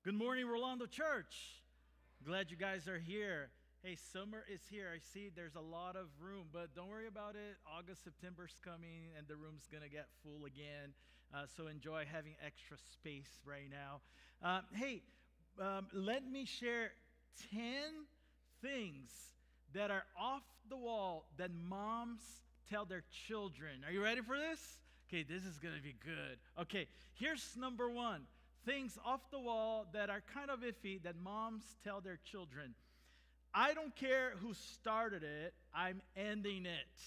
Good morning, Rolando Church. Glad you guys are here. Hey, summer is here. I see there's a lot of room, but don't worry about it. August, September's coming, and the room's going to get full again. So enjoy having extra space right now. Let me share 10 things that are off the wall that moms tell their children. Are you ready for this? Okay, this is going to be good. Okay, here's number one. Things off the wall that are kind of iffy that moms tell their children. I don't care who started it, I'm ending it.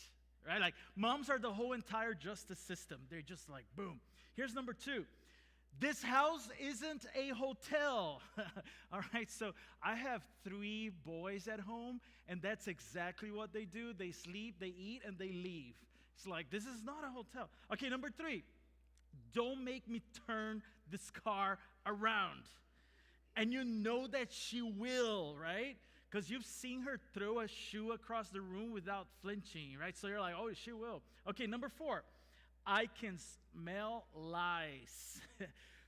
Right? Like, moms are the whole entire justice system. They're just like, boom. Here's number two. This house isn't a hotel. All right, so I have 3 boys at home, and that's exactly what they do. They sleep, they eat, and they leave. It's like, this is not a hotel. Okay, number 3. Don't make me turn this car around. And you know that she will, right? Because you've seen her throw a shoe across the room without flinching, right? So you're like, oh, she will. Okay, number 4. I can smell lies.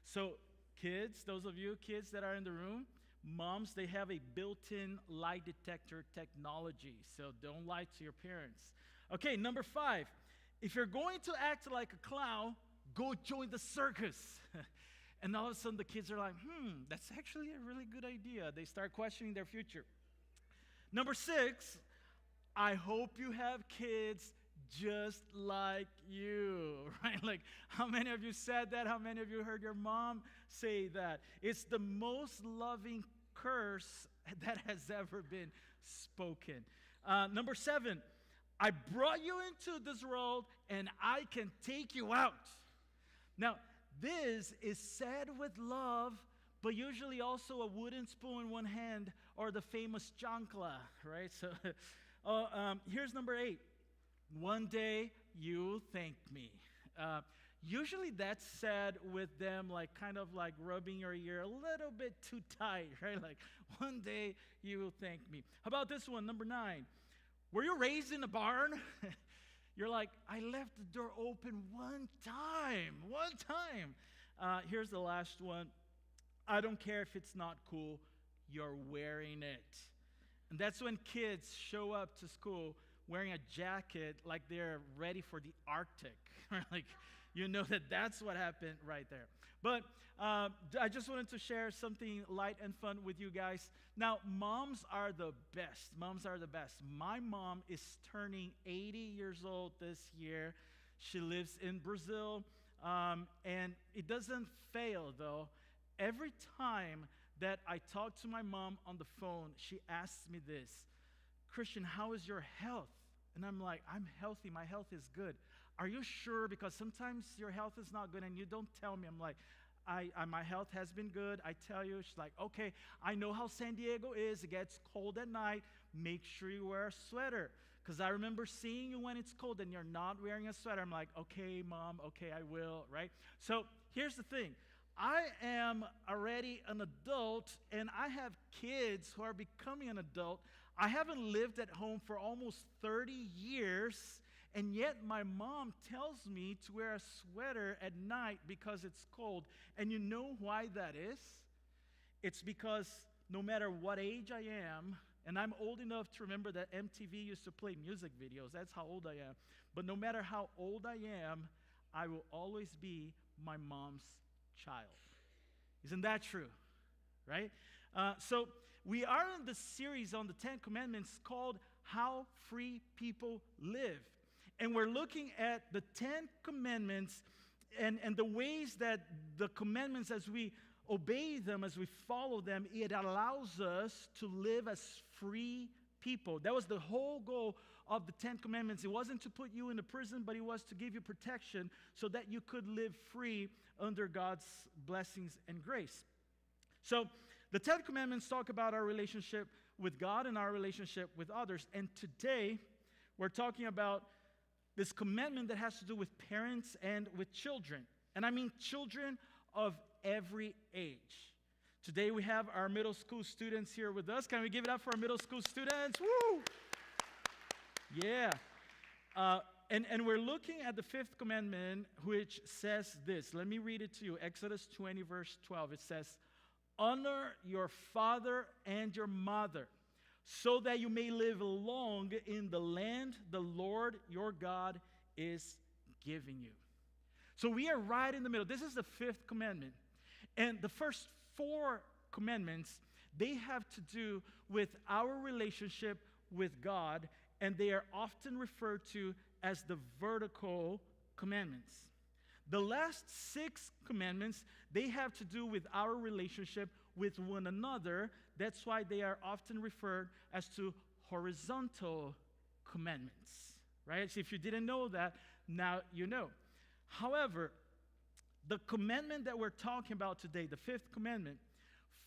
So kids, those of you kids that are in the room, moms, they have a built-in lie detector technology. So don't lie to your parents. Okay, number 5. If you're going to act like a clown, go join the circus. And all of a sudden the kids are like, that's actually a really good idea. They start questioning their future. Number 6, I hope you have kids just like you, right? Like, how many of you said that? How many of you heard your mom say that? It's the most loving curse that has ever been spoken. Number 7, I brought you into this world and I can take you out. Now, this is said with love, but usually also a wooden spoon in one hand or the famous chancla, right? So here's number 8. One day you'll thank me. Usually that's said with them like kind of like rubbing your ear a little bit too tight, right? Like, one day you will thank me. How about this one, number 9? Were you raised in a barn? You're like, I left the door open one time. Here's the last one. I don't care if it's not cool, you're wearing it. And that's when kids show up to school wearing a jacket like they're ready for the Arctic. Like, you know that's what happened right there. But I just wanted to share something light and fun with you guys. Now, moms are the best. Moms are the best. My mom is turning 80 years old this year. She lives in Brazil. And it doesn't fail, though. Every time that I talk to my mom on the phone, she asks me this, Christian, how is your health? And I'm like, I'm healthy. My health is good. Are you sure? Because sometimes your health is not good and you don't tell me. I'm like, my health has been good. I tell you. She's like, okay, I know how San Diego is. It gets cold at night. Make sure you wear a sweater. Because I remember seeing you when it's cold and you're not wearing a sweater. I'm like, okay, Mom, okay, I will, right? So here's the thing. I am already an adult, and I have kids who are becoming an adult. I haven't lived at home for almost 30 years, and yet my mom tells me to wear a sweater at night because it's cold. And you know why that is? It's because no matter what age I am, and I'm old enough to remember that MTV used to play music videos. That's how old I am. But no matter how old I am, I will always be my mom's child. Isn't that true? Right? So we are in the series on the 10 Commandments called How Free People Live. And we're looking at the 10 Commandments and the ways that the commandments, as we obey them, as we follow them, it allows us to live as free people. That was the whole goal of the 10 Commandments. It wasn't to put you in a prison, but it was to give you protection so that you could live free under God's blessings and grace. So the 10 Commandments talk about our relationship with God and our relationship with others. And today, we're talking about this commandment that has to do with parents and with children. And I mean children of every age. Today we have our middle school students here with us. Can we give it up for our middle school students? Woo! Yeah. And we're looking at the 5th commandment, which says this. Let me read it to you. Exodus 20, verse 12. It says, honor your father and your mother, so that you may live long in the land the Lord your God is giving you. So we are right in the middle. This is the fifth commandment. And the first four commandments, they have to do with our relationship with God, and they are often referred to as the vertical commandments. The last six commandments, they have to do with our relationship with one another. That's why they are often referred as to horizontal commandments, right? So if you didn't know that, now you know. However, the commandment that we're talking about today, the fifth commandment,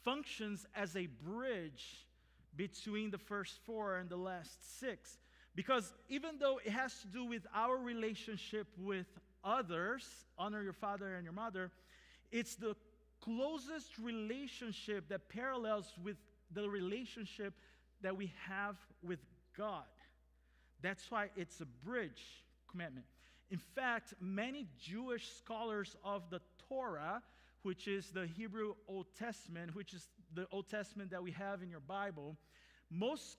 functions as a bridge between the first four and the last six. Because even though it has to do with our relationship with others, honor your father and your mother, it's the closest relationship that parallels with the relationship that we have with God. That's why it's a bridge commandment. In fact, many Jewish scholars of the Torah, which is the Hebrew Old Testament, which is the Old Testament that we have in your Bible, most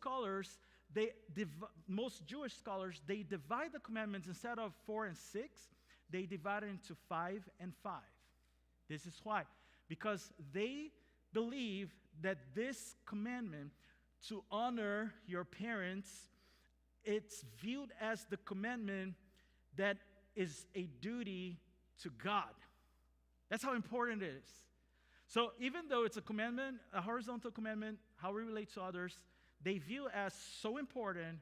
Jewish scholars, they divide the commandments instead of 4 and 6, they divide it into 5 and 5. This is why. Because they believe that this commandment to honor your parents, it's viewed as the commandment that is a duty to God. That's how important it is. So even though it's a commandment, a horizontal commandment, how we relate to others, they view as so important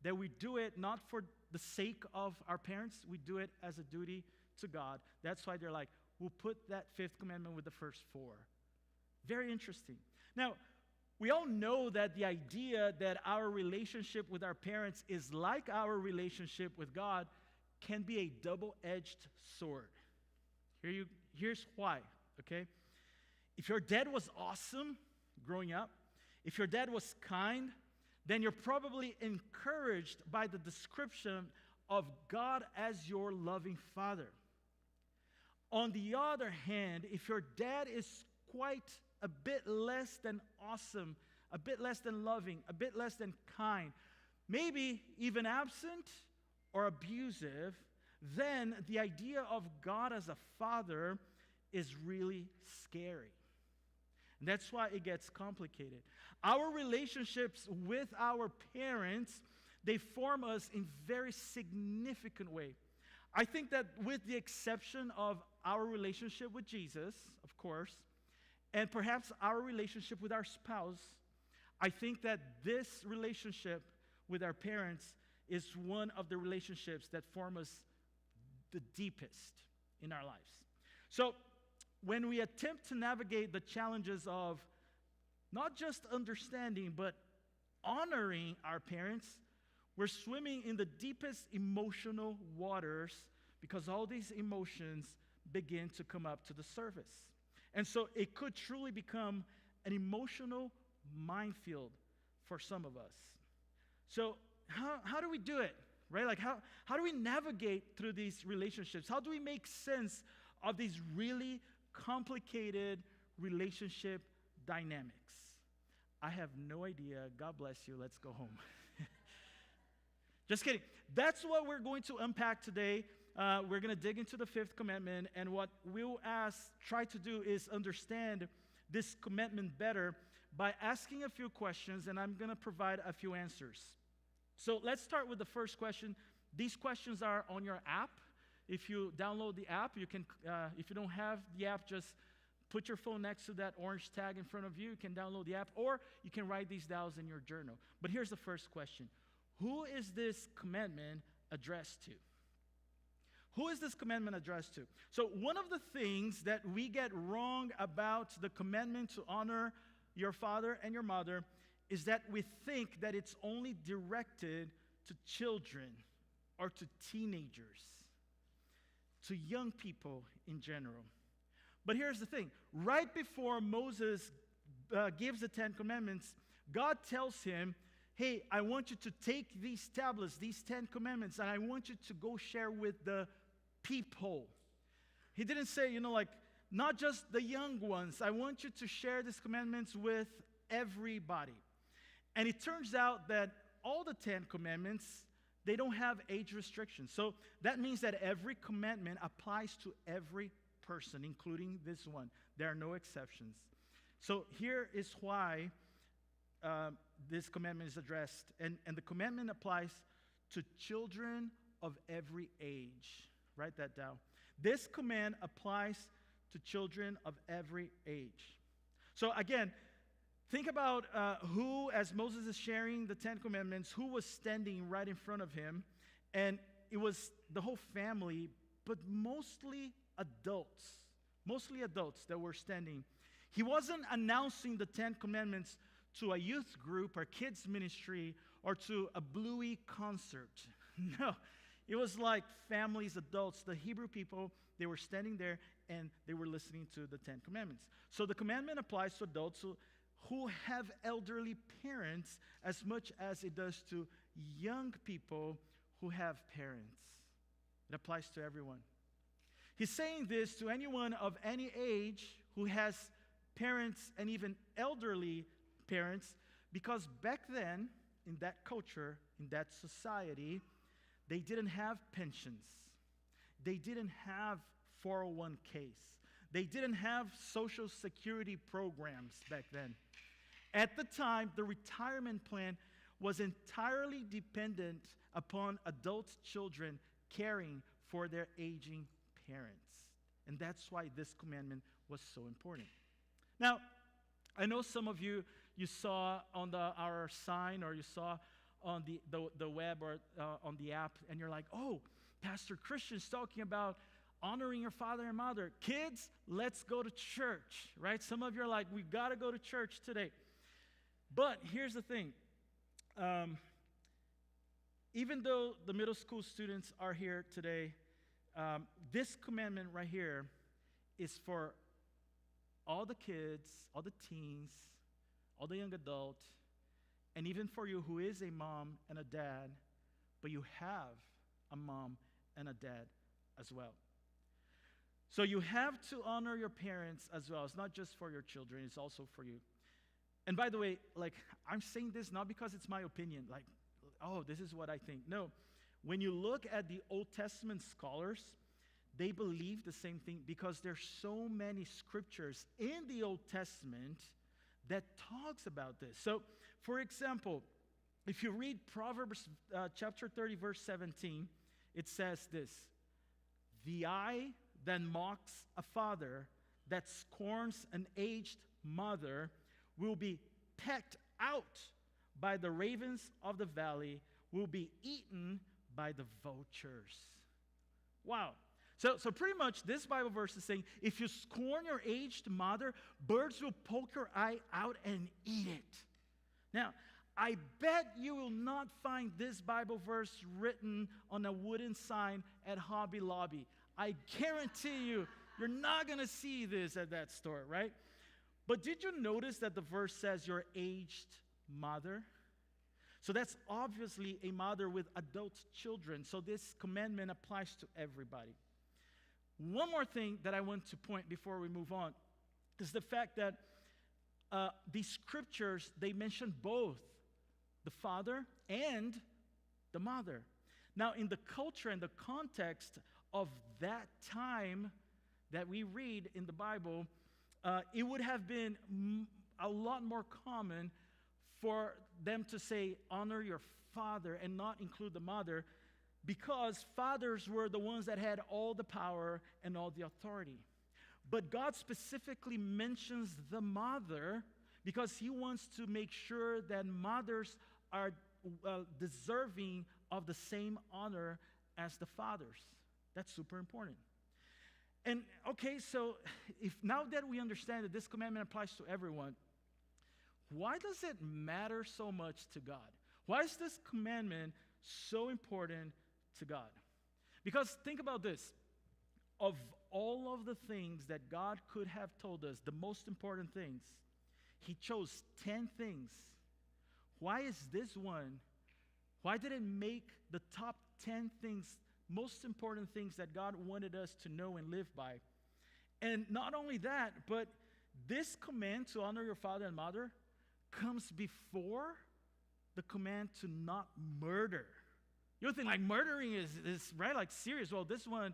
that we do it not for the sake of our parents, we do it as a duty to God. That's why they're like, we'll put that fifth commandment with the first four. Very interesting. Now, we all know that the idea that our relationship with our parents is like our relationship with God can be a double-edged sword. Here's why, okay? If your dad was awesome growing up, if your dad was kind, then you're probably encouraged by the description of God as your loving father. On the other hand, if your dad is quite a bit less than awesome, a bit less than loving, a bit less than kind, maybe even absent or abusive, then the idea of God as a father is really scary. And that's why it gets complicated. Our relationships with our parents, they form us in very significant way. I think that with the exception of our relationship with Jesus, of course, and perhaps our relationship with our spouse, I think that this relationship with our parents is one of the relationships that form us the deepest in our lives. So when we attempt to navigate the challenges of not just understanding, but honoring our parents, we're swimming in the deepest emotional waters because all these emotions begin to come up to the surface. And so it could truly become an emotional minefield for some of us. So how do we do it, right? Like how do we navigate through these relationships? How do we make sense of these really complicated relationship dynamics? I have no idea. God bless you. Let's go home. Just kidding. That's what we're going to unpack today. We're going to dig into the fifth commandment, and what we'll try to do is understand this commandment better by asking a few questions, and I'm going to provide a few answers. So let's start with the first question. These questions are on your app. If you download the app, you can. If you don't have the app, just put your phone next to that orange tag in front of you. You can download the app, or you can write these down in your journal. But here's the first question. Who is this commandment addressed to? Who is this commandment addressed to? So one of the things that we get wrong about the commandment to honor your father and your mother is that we think that it's only directed to children or to teenagers, to young people in general. But here's the thing. Right before Moses gives the 10 Commandments, God tells him, hey, I want you to take these tablets, these 10 Commandments, and I want you to go share with the people. He didn't say, not just the young ones. I want you to share these commandments with everybody. And it turns out that all the 10 commandments, they don't have age restrictions. So that means that every commandment applies to every person, including this one. There are no exceptions. So here is why this commandment is addressed. And the commandment applies to children of every age. Write that down. This command applies to children of every age. So again, think about who, as Moses is sharing the 10 commandments, who was standing right in front of him. And it was the whole family, but mostly adults that were standing. He wasn't announcing the 10 commandments to a youth group or kids ministry or to a Bluey concert. No, it was like families, adults, the Hebrew people, they were standing there and they were listening to the 10 commandments. So the commandment applies to adults who have elderly parents as much as it does to young people who have parents. It applies to everyone. He's saying this to anyone of any age who has parents and even elderly parents, because back then, in that culture, in that society, they didn't have pensions. They didn't have 401ks. They didn't have social security programs back then. At the time, the retirement plan was entirely dependent upon adult children caring for their aging parents. And that's why this commandment was so important. Now, I know some of you saw on our sign, or you saw on the web or on the app, and you're like, oh, Pastor Christian's talking about honoring your father and mother. Kids, let's go to church, right? Some of you are like, we've got to go to church today. But here's the thing. Even though the middle school students are here today, this commandment right here is for all the kids, all the teens, all the young adults, and even for you who is a mom and a dad, but you have a mom and a dad as well. So you have to honor your parents as well. It's not just for your children, it's also for you. And by the way, like, I'm saying this not because it's my opinion, like, oh, this is what I think. No, when you look at the Old Testament scholars, they believe the same thing because there's so many scriptures in the Old Testament that talks about this. So, for example, if you read Proverbs chapter 30, verse 17, it says this: "The eye that mocks a father, that scorns an aged mother, will be pecked out by the ravens of the valley, will be eaten by the vultures." Wow. So pretty much this Bible verse is saying, if you scorn your aged mother, birds will poke your eye out and eat it. Now, I bet you will not find this Bible verse written on a wooden sign at Hobby Lobby. I guarantee you, you're not going to see this at that store, right? But did you notice that the verse says your aged mother? So that's obviously a mother with adult children. So this commandment applies to everybody. One more thing that I want to point before we move on is the fact that these scriptures, they mention both the father and the mother. Now, in the culture and the context of that time that we read in the Bible, it would have been a lot more common for them to say, honor your father and not include the mother, because fathers were the ones that had all the power and all the authority. But God specifically mentions the mother because he wants to make sure that mothers are deserving of the same honor as the fathers. That's super important. And okay, so if now that we understand that this commandment applies to everyone, why does it matter so much to God? Why is this commandment so important to God? Because think about this. Of all of the things that God could have told us, the most important things, he chose 10 things. Why is this one? Why did it make the top 10 things, most important things that God wanted us to know and live by? And not only that, but this command to honor your father and mother comes before the command to not murder. You think like murdering is right, like serious. Well, this one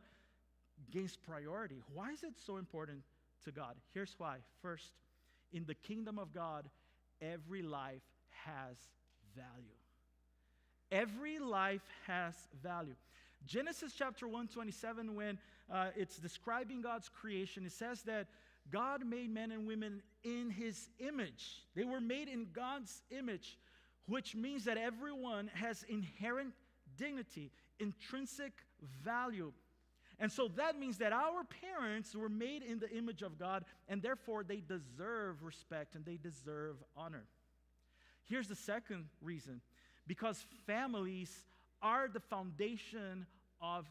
gains priority. Why is it so important to God? Here's why. First, in the kingdom of God, every life has value. Every life has value. Genesis chapter 1:27, when it's describing God's creation, it says that God made men and women in his image. They were made in God's image, which means that everyone has inherent dignity, intrinsic value. And so that means that our parents were made in the image of God, and therefore they deserve respect and they deserve honor. Here's the second reason. Because families are the foundation of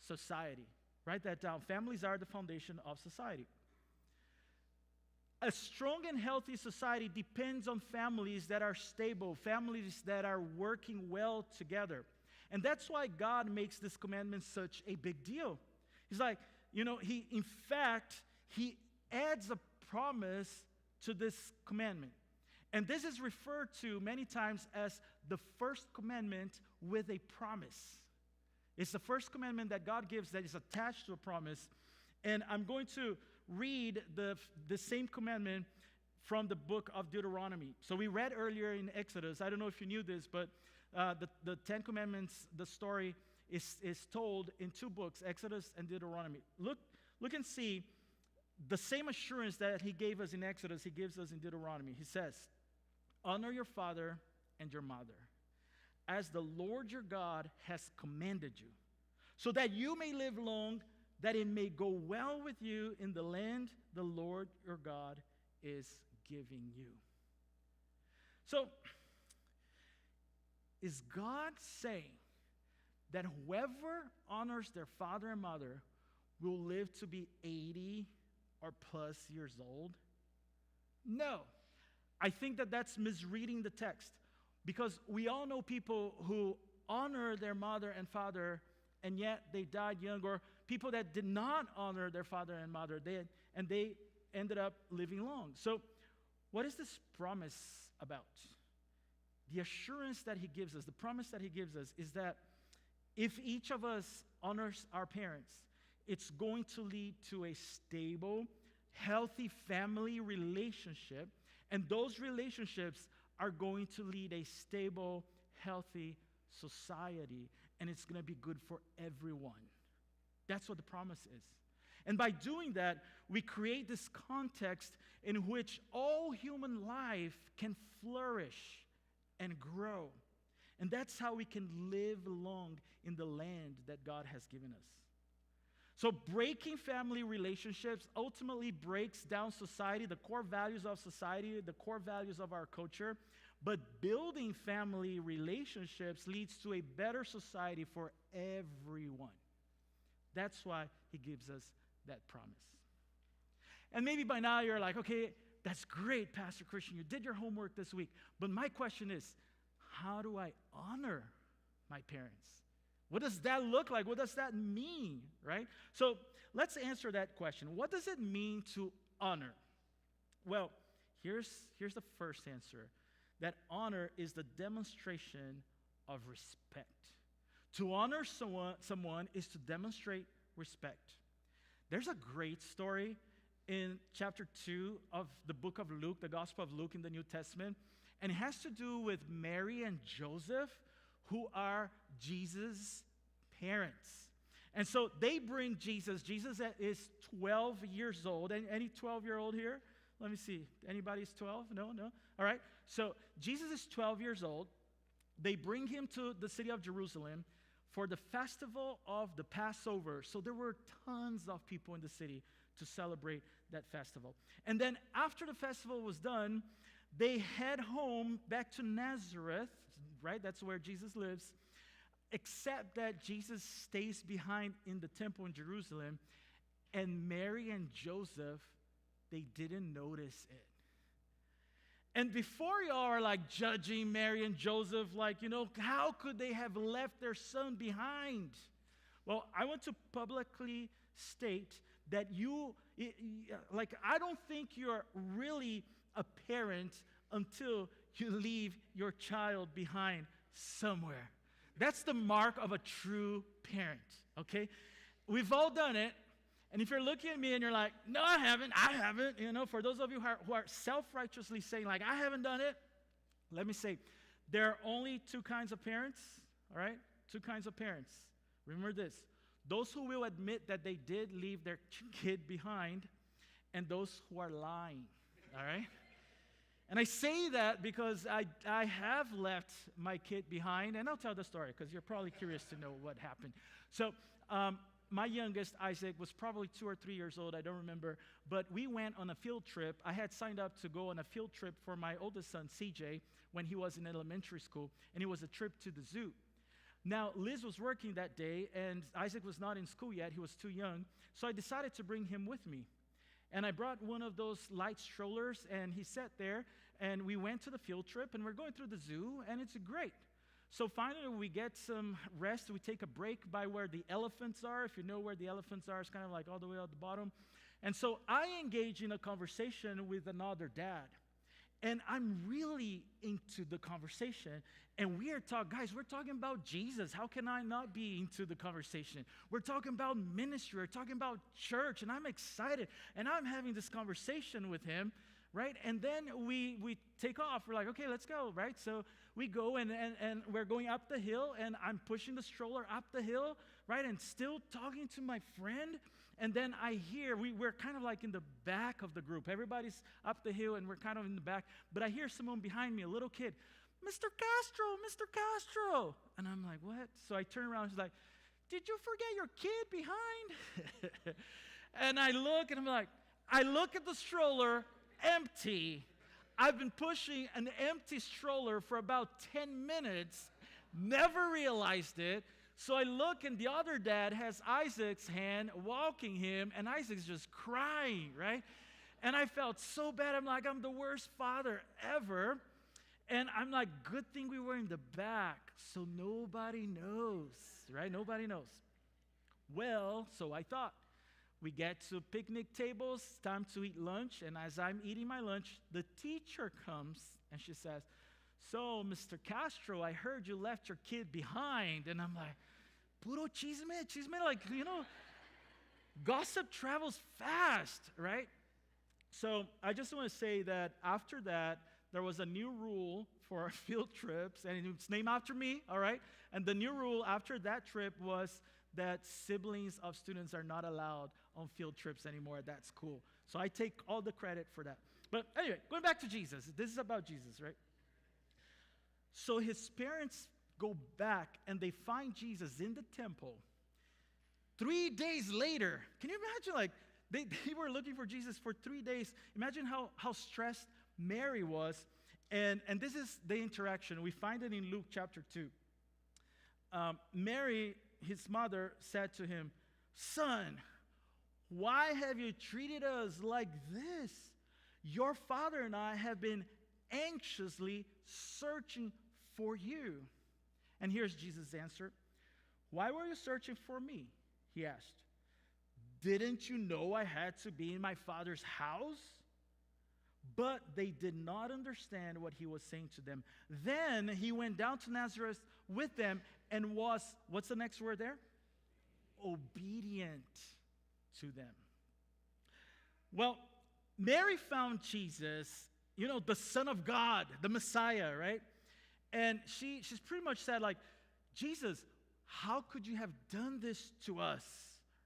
society. Write that down. Families are the foundation of society. A strong and healthy society depends on families that are stable, families that are working well together. And that's why God makes this commandment such a big deal. He's like, in fact, he adds a promise to this commandment. And this is referred to many times as the first commandment with a promise. It's the first commandment that God gives that is attached to a promise. And I'm going to read the same commandment from the book of Deuteronomy. So we read earlier in Exodus. I don't know if you knew this, but the Ten Commandments, the story is told in two books, Exodus and Deuteronomy. Look and see the same assurance that he gave us in Exodus, he gives us in Deuteronomy. He says, honor your father and your mother, as the Lord your God has commanded you, so that you may live long, that it may go well with you in the land the Lord your God is giving you. So, is God saying that whoever honors their father and mother will live to be 80 or plus years old? No. I think that that's misreading the text, because we all know people who honor their mother and father and yet they died young, or people that did not honor their father and mother, they ended up living long. So what is this promise about? The assurance that he gives us, the promise that he gives us, is that if each of us honors our parents, it's going to lead to a stable, healthy family relationship, and those relationships are going to lead a stable, healthy society, and it's going to be good for everyone. That's what the promise is. And by doing that, we create this context in which all human life can flourish and grow. And that's how we can live long in the land that God has given us. So breaking family relationships ultimately breaks down society, the core values of society, the core values of our culture. But building family relationships leads to a better society for everyone. That's why he gives us that promise. And maybe by now you're like, okay, that's great, Pastor Christian. You did your homework this week. But my question is, how do I honor my parents? What does that look like? What does that mean, right? So let's answer that question. What does it mean to honor? Well, here's the first answer. That honor is the demonstration of respect. To honor someone is to demonstrate respect. There's a great story in chapter 2 of the book of Luke, the Gospel of Luke in the New Testament, and it has to do with Mary and Joseph, who are Jesus' parents. And so they bring Jesus. Jesus is 12 years old. Any 12-year-old here? Let me see. Anybody's 12? No? All right. So Jesus is 12 years old. They bring him to the city of Jerusalem for the festival of the Passover. So there were tons of people in the city to celebrate that festival. And then after the festival was done, they head home back to Nazareth, right? That's where Jesus lives. Except that Jesus stays behind in the temple in Jerusalem, and Mary and Joseph, they didn't notice it. And before y'all are like judging Mary and Joseph, like, how could they have left their son behind? Well, I want to publicly state that like, I don't think you're really a parent until you leave your child behind somewhere. That's the mark of a true parent, okay? We've all done it. And if you're looking at me and you're like, no, I haven't, for those of you who are self-righteously saying, like, I haven't done it, let me say, there are only two kinds of parents, all right? Two kinds of parents. Remember this. Those who will admit that they did leave their kid behind, and those who are lying, all right? And I say that because I have left my kid behind, and I'll tell the story because you're probably curious to know what happened. So, my youngest, Isaac, was probably 2 or 3 years old. I don't remember. But we went on a field trip. I had signed up to go on a field trip for my oldest son, CJ, when he was in elementary school. And it was a trip to the zoo. Now, Liz was working that day, and Isaac was not in school yet. He was too young. So I decided to bring him with me. And I brought one of those light strollers, and he sat there. And we went to the field trip, and we're going through the zoo, and it's great. So finally, we get some rest. We take a break by where the elephants are. If you know where the elephants are, it's kind of like all the way at the bottom. And so I engage in a conversation with another dad. And I'm really into the conversation. And we are talking, guys, we're talking about Jesus. How can I not be into the conversation? We're talking about ministry. We're talking about church. And I'm excited. And I'm having this conversation with him, right? And then we take off. We're like, okay, let's go, right? So we go, and we're going up the hill, and I'm pushing the stroller up the hill, right? And still talking to my friend. And then I hear, we're kind of like in the back of the group. Everybody's up the hill, and we're kind of in the back. But I hear someone behind me, a little kid, Mr. Castro, Mr. Castro. And I'm like, what? So I turn around, and she's like, did you forget your kid behind? And I look, and I'm like, I look at the stroller, empty. I've been pushing an empty stroller for about 10 minutes, never realized it. So I look, and the other dad has Isaac's hand, walking him, and Isaac's just crying, right? And I felt so bad. I'm like, I'm the worst father ever. And I'm like, good thing we were in the back, so nobody knows, right? Nobody knows. Well, so I thought. We get to picnic tables, time to eat lunch, and as I'm eating my lunch, the teacher comes, and she says, so, Mr. Castro, I heard you left your kid behind. And I'm like, puro chisme, like, gossip travels fast, right? So I just want to say that after that, there was a new rule for our field trips, and it's named after me, all right? And the new rule after that trip was that siblings of students are not allowed on field trips anymore at that school. So I take all the credit for that. But anyway, going back to Jesus. This is about Jesus, right? So his parents go back, and they find Jesus in the temple. 3 days later, can you imagine, like, they were looking for Jesus for 3 days. Imagine how stressed Mary was. And this is the interaction. We find it in Luke chapter 2. Mary, his mother, said to him, son, why have you treated us like this? Your father and I have been anxiously searching for you. And here's Jesus' answer. Why were you searching for me? He asked. Didn't you know I had to be in my father's house? But they did not understand what he was saying to them. Then he went down to Nazareth with them and was, what's the next word there? Obedient to them. Well, Mary found Jesus, the Son of God, the Messiah, right? And she's pretty much said, like, Jesus, how could you have done this to us?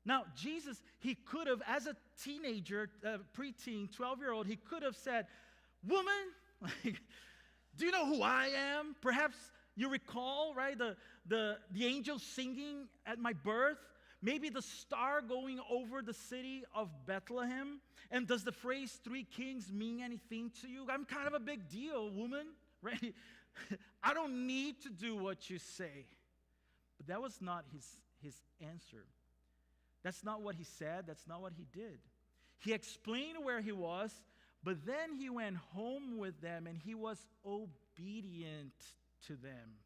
Now, Jesus, he could have, as a teenager, preteen, 12-year-old, he could have said, woman, like, do you know who I am? Perhaps you recall, right, the angels singing at my birth. Maybe the star going over the city of Bethlehem. And does the phrase 3 kings mean anything to you? I'm kind of a big deal, woman, right? I don't need to do what you say. But that was not his answer. That's not what he said. That's not what he did. He explained where he was, but then he went home with them, and he was obedient to them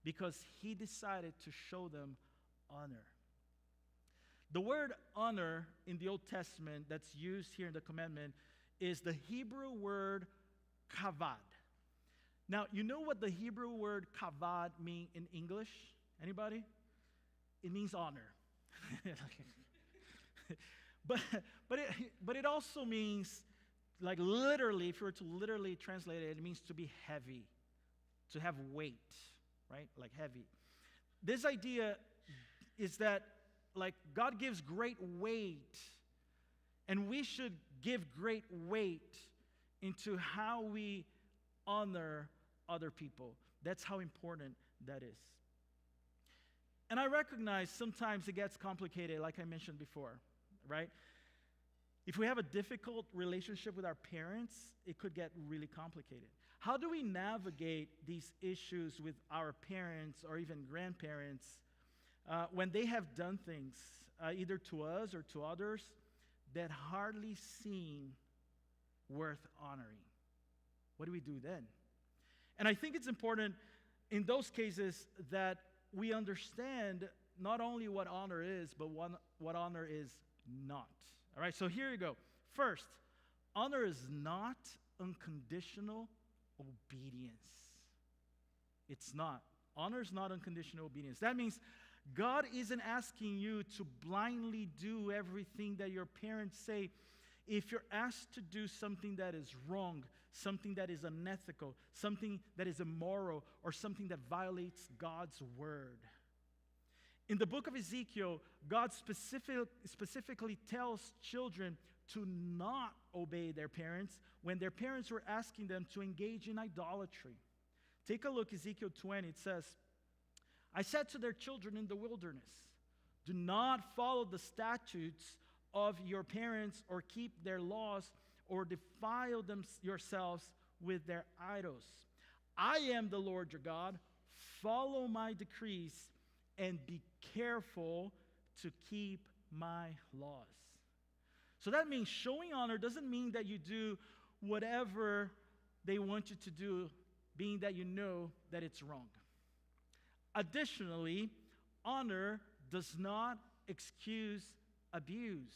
because he decided to show them honor. The word honor in the Old Testament that's used here in the commandment is the Hebrew word kavod. Now, you know what the Hebrew word kavod means in English? Anybody? It means honor. but it also means, like literally, if you were to literally translate it, it means to be heavy, to have weight, right? Like heavy. This idea is that, like, God gives great weight, and we should give great weight into how we honor other people. That's how important that is. And I recognize sometimes it gets complicated, like I mentioned before, right? If we have a difficult relationship with our parents, it could get really complicated. How do we navigate these issues with our parents or even grandparents when they have done things, either to us or to others, that hardly seem worth honoring? What do we do then? And I think it's important in those cases that we understand not only what honor is, but what honor is not. All right, so here you go. First, honor is not unconditional obedience. It's not. Honor is not unconditional obedience. That means God isn't asking you to blindly do everything that your parents say. If you're asked to do something that is wrong, something that is unethical, something that is immoral, or something that violates God's word. In the book of Ezekiel, God specifically tells children to not obey their parents when their parents were asking them to engage in idolatry. Take a look, Ezekiel 20, it says, I said to their children in the wilderness, do not follow the statutes of your parents or keep their laws or defile yourselves with their idols. I am the Lord your God. Follow my decrees and be careful to keep my laws. So that means showing honor doesn't mean that you do whatever they want you to do, being that you know that it's wrong. Additionally, honor does not excuse abuse.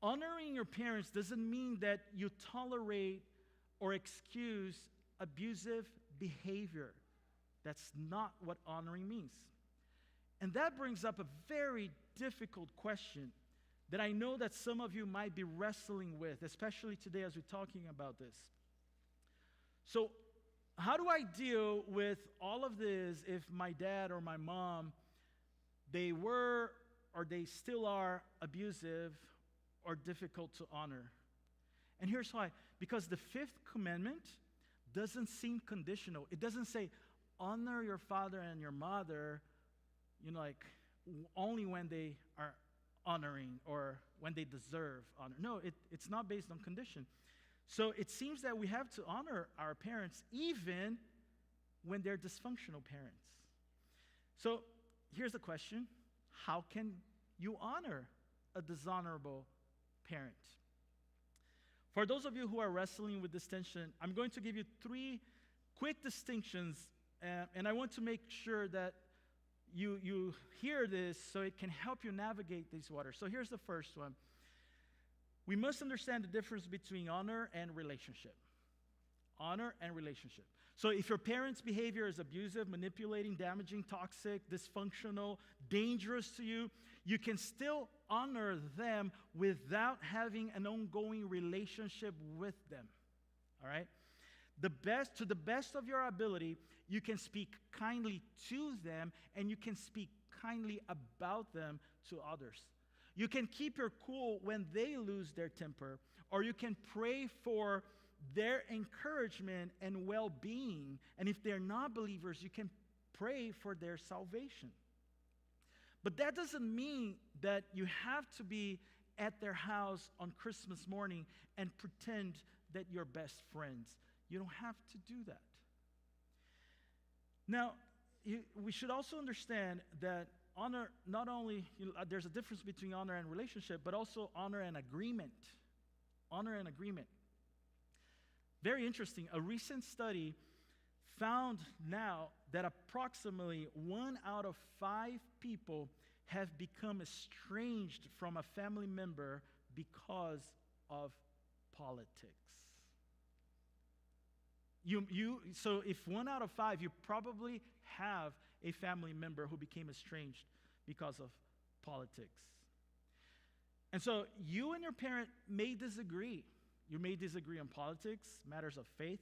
Honoring your parents doesn't mean that you tolerate or excuse abusive behavior. That's not what honoring means. And that brings up a very difficult question that I know that some of you might be wrestling with, especially today as we're talking about this. So, how do I deal with all of this if my dad or my mom, they were or they still are abusive or difficult to honor? And here's why. Because the fifth commandment doesn't seem conditional. It doesn't say, honor your father and your mother, like only when they are honoring or when they deserve honor. No, it's not based on condition. So it seems that we have to honor our parents even when they're dysfunctional parents. So here's the question. How can you honor a dishonorable parent? For those of you who are wrestling with this tension, I'm going to give you 3 quick distinctions, and I want to make sure that you hear this so it can help you navigate these waters. So here's the first one. We must understand the difference between honor and relationship. Honor and relationship. So if your parents' behavior is abusive, manipulating, damaging, toxic, dysfunctional, dangerous to you, you can still honor them without having an ongoing relationship with them. All right? To the best of your ability, you can speak kindly to them and you can speak kindly about them to others. You can keep your cool when they lose their temper, or you can pray for their encouragement and well-being. And if they're not believers, you can pray for their salvation. But that doesn't mean that you have to be at their house on Christmas morning and pretend that you're best friends. You don't have to do that. Now, we should also understand that honor, not only, there's a difference between honor and relationship, but also honor and agreement. Honor and agreement. Very interesting. A recent study found now that approximately 1 out of 5 people have become estranged from a family member because of politics. So if 1 out of 5, you probably have a family member who became estranged because of politics. And so you and your parent may disagree. You may disagree on politics, matters of faith,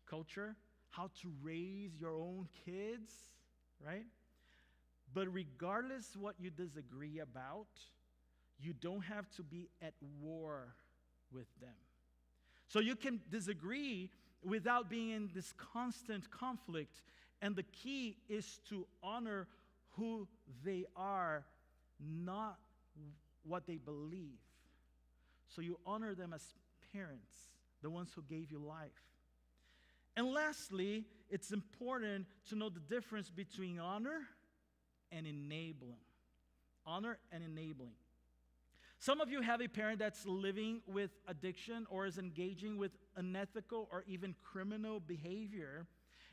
culture, how to raise your own kids, right? But regardless what you disagree about, you don't have to be at war with them. So you can disagree without being in this constant conflict. And the key is to honor who they are, not what they believe. So you honor them as parents, the ones who gave you life. And lastly, it's important to know the difference between honor and enabling. Honor and enabling. Some of you have a parent that's living with addiction or is engaging with unethical or even criminal behavior.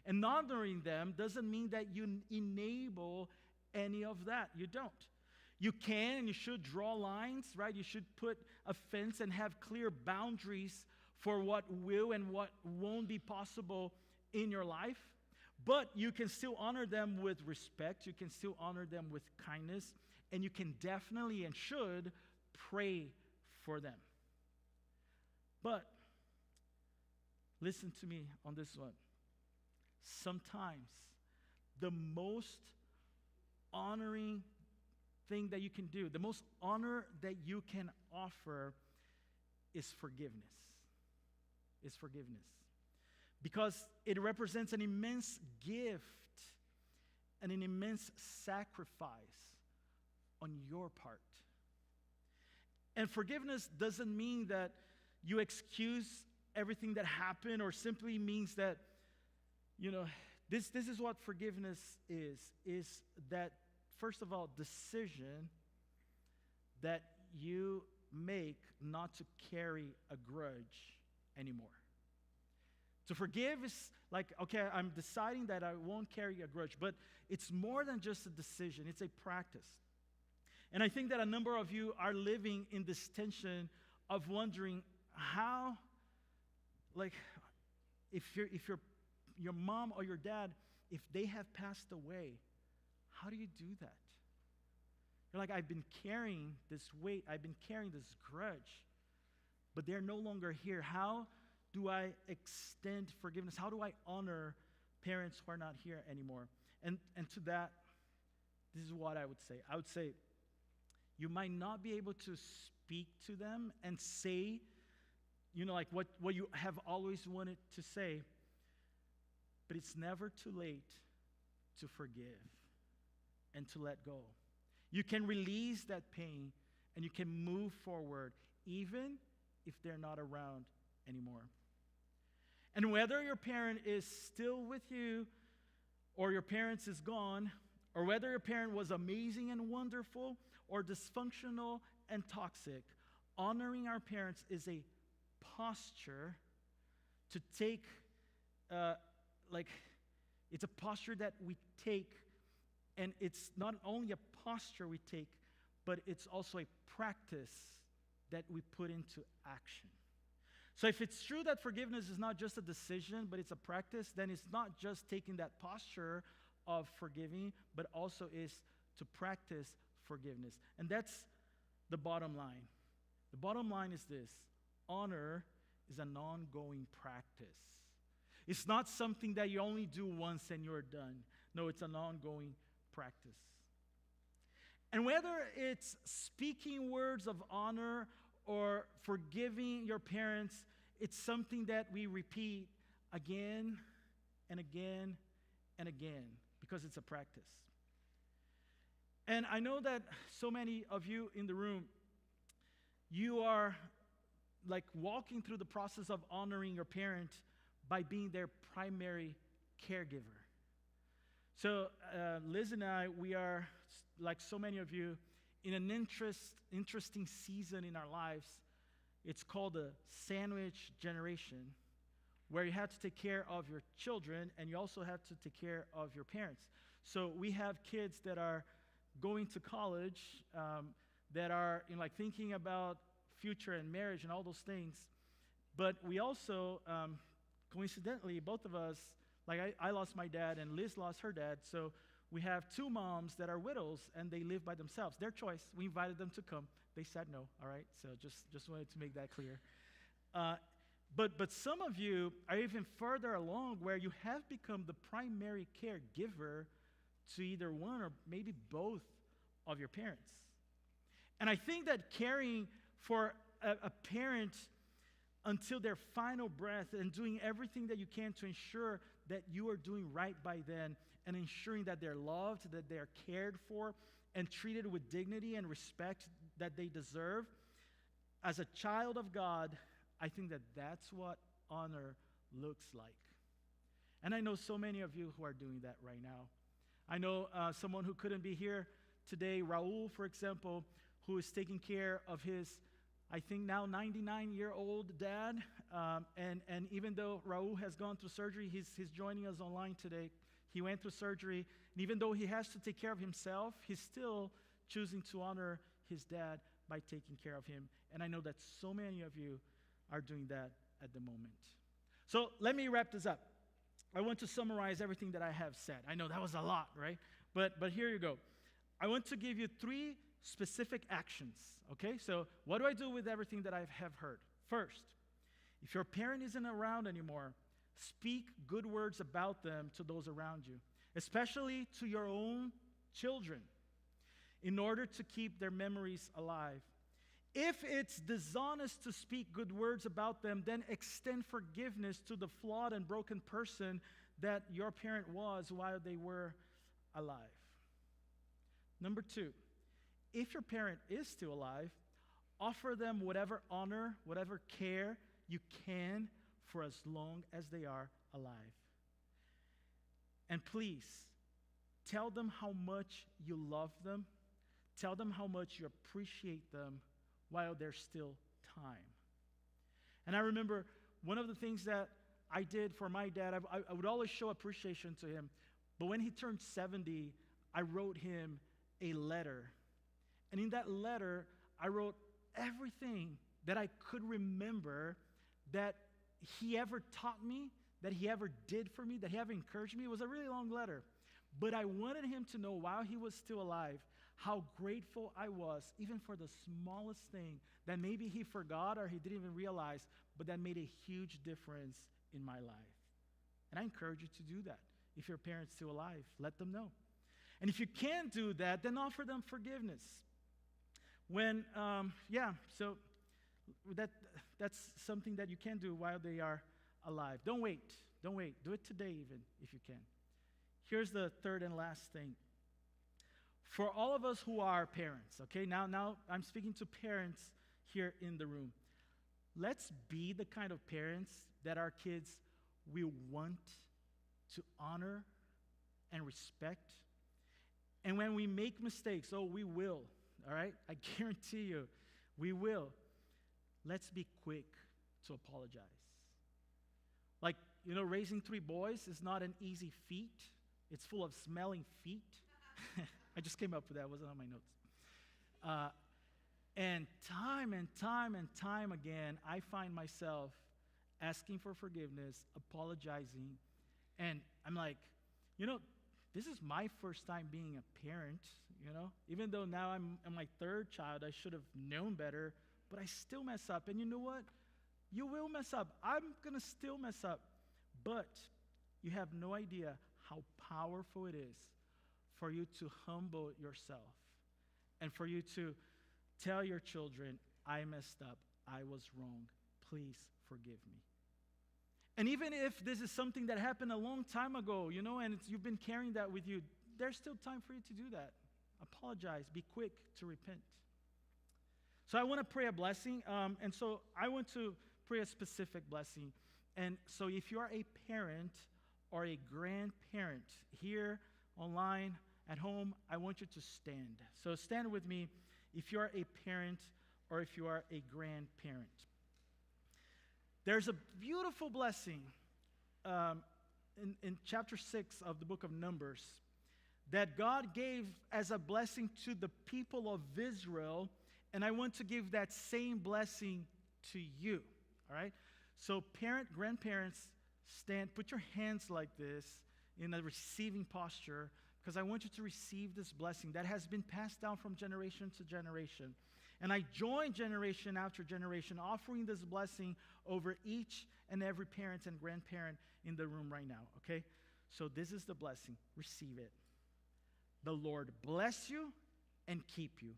And honoring them doesn't mean that you enable any of that. You don't. You can and you should draw lines, right? You should put a fence and have clear boundaries for what will and what won't be possible in your life. But you can still honor them with respect. You can still honor them with kindness. And you can definitely and should pray for them. But listen to me on this one. Sometimes the most honoring thing that you can do, the most honor that you can offer is forgiveness. Is forgiveness. Because it represents an immense gift and an immense sacrifice on your part. And forgiveness doesn't mean that you excuse everything that happened, or simply means that, this is what forgiveness is that, first of all, decision that you make not to carry a grudge anymore. To forgive is like, okay, I'm deciding that I won't carry a grudge, but it's more than just a decision, it's a practice. And I think that a number of you are living in this tension of wondering how, like, if your mom or your dad, if they have passed away, how do you do that? You're like, I've been carrying this weight, I've been carrying this grudge, but they're no longer here. How do I extend forgiveness? How do I honor parents who are not here anymore? And to that, this is what I would say. I would say, you might not be able to speak to them and say, like what you have always wanted to say, but it's never too late to forgive and to let go. You can release that pain and you can move forward even if they're not around anymore. And whether your parent is still with you or your parent is gone, or whether your parent was amazing and wonderful or dysfunctional and toxic, honoring our parents is a posture to take, it's a posture that we take, and it's not only a posture we take, but it's also a practice that we put into action. So if it's true that forgiveness is not just a decision, but it's a practice, then it's not just taking that posture of forgiving, but also is to practice forgiveness. And that's the bottom line. The bottom line is this: honor is an ongoing practice. It's not something that you only do once and you're done. No, it's an ongoing practice. And whether it's speaking words of honor or forgiving your parents, it's something that we repeat again and again and again because it's a practice. And I know that so many of you in the room, you are like walking through the process of honoring your parent by being their primary caregiver. So Liz and I, we are, like so many of you, in an interesting season in our lives. It's called the sandwich generation, where you have to take care of your children and you also have to take care of your parents. So we have kids that are going to college, that are like thinking about future and marriage and all those things. But we also, coincidentally, both of us, like I lost my dad and Liz lost her dad. So we have two moms that are widows and they live by themselves. Their choice. We invited them to come. They said no. All right. So just wanted to make that clear. But some of you are even further along where you have become the primary caregiver to either one or maybe both of your parents. And I think that caring for a parent until their final breath and doing everything that you can to ensure that you are doing right by them and ensuring that they're loved, that they're cared for, and treated with dignity and respect that they deserve. As a child of God, I think that that's what honor looks like. And I know so many of you who are doing that right now. I know someone who couldn't be here today, Raul, for example, who is taking care of his, I think now 99-year-old dad. And even though Raul has gone through surgery, he's joining us online today. He went through surgery, and even though he has to take care of himself, he's still choosing to honor his dad by taking care of him. And I know that so many of you are doing that at the moment. So let me wrap this up. I want to summarize everything that I have said. I know that was a lot, right? But here you go. I want to give you 3 specific actions, okay? So what do I do with everything that I have heard? First, if your parent isn't around anymore, speak good words about them to those around you, especially to your own children, in order to keep their memories alive. If it's dishonest to speak good words about them, then extend forgiveness to the flawed and broken person that your parent was while they were alive. Number 2, if your parent is still alive, offer them whatever honor, whatever care you can for as long as they are alive. And please, tell them how much you love them. Tell them how much you appreciate them while there's still time. And I remember one of the things that I did for my dad, I would always show appreciation to him. But when he turned 70, I wrote him a letter. And in that letter, I wrote everything that I could remember that he ever taught me, that he ever did for me, that he ever encouraged me. It was a really long letter. But I wanted him to know while he was still alive how grateful I was, even for the smallest thing that maybe he forgot or he didn't even realize, but that made a huge difference in my life. And I encourage you to do that. If your parent's still alive, let them know. And if you can't do that, then offer them forgiveness. So that's something that you can do while they are alive. Don't wait. Do it today even, if you can. Here's the third and last thing. For all of us who are parents, okay, now I'm speaking to parents here in the room. Let's be the kind of parents that our kids will want to honor and respect. And when we make mistakes, we will, all right? I guarantee you, we will. Let's be quick to apologize. Like, raising 3 boys is not an easy feat. It's full of smelling feet. I just came up with that. It wasn't on my notes. And time again, I find myself asking for forgiveness, apologizing. And I'm like, this is my first time being a parent, Even though now I'm my 3rd child, I should have known better, but I still mess up. And you know what? You will mess up. I'm going to still mess up. But you have no idea how powerful it is for you to humble yourself and for you to tell your children, I messed up, I was wrong, please forgive me. And even if this is something that happened a long time ago, and you've been carrying that with you, there's still time for you to do that. Apologize, be quick to repent. So I want to pray a blessing, and so I want to pray a specific blessing. And so if you are a parent or a grandparent here, online, at home, I want you to stand. So stand with me if you are a parent or if you are a grandparent. There's a beautiful blessing in chapter 6 of the book of Numbers that God gave as a blessing to the people of Israel, and I want to give that same blessing to you. All right? So grandparents, stand, put your hands like this in a receiving posture, because I want you to receive this blessing that has been passed down from generation to generation. And I join generation after generation, offering this blessing over each and every parent and grandparent in the room right now, okay? So this is the blessing. Receive it. The Lord bless you and keep you.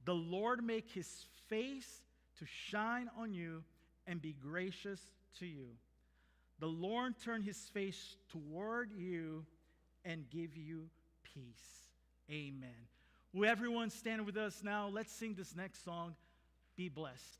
The Lord make his face to shine on you and be gracious to you. The Lord turn his face toward you and give you peace. Amen. Will everyone stand with us now? Let's sing this next song. Be blessed.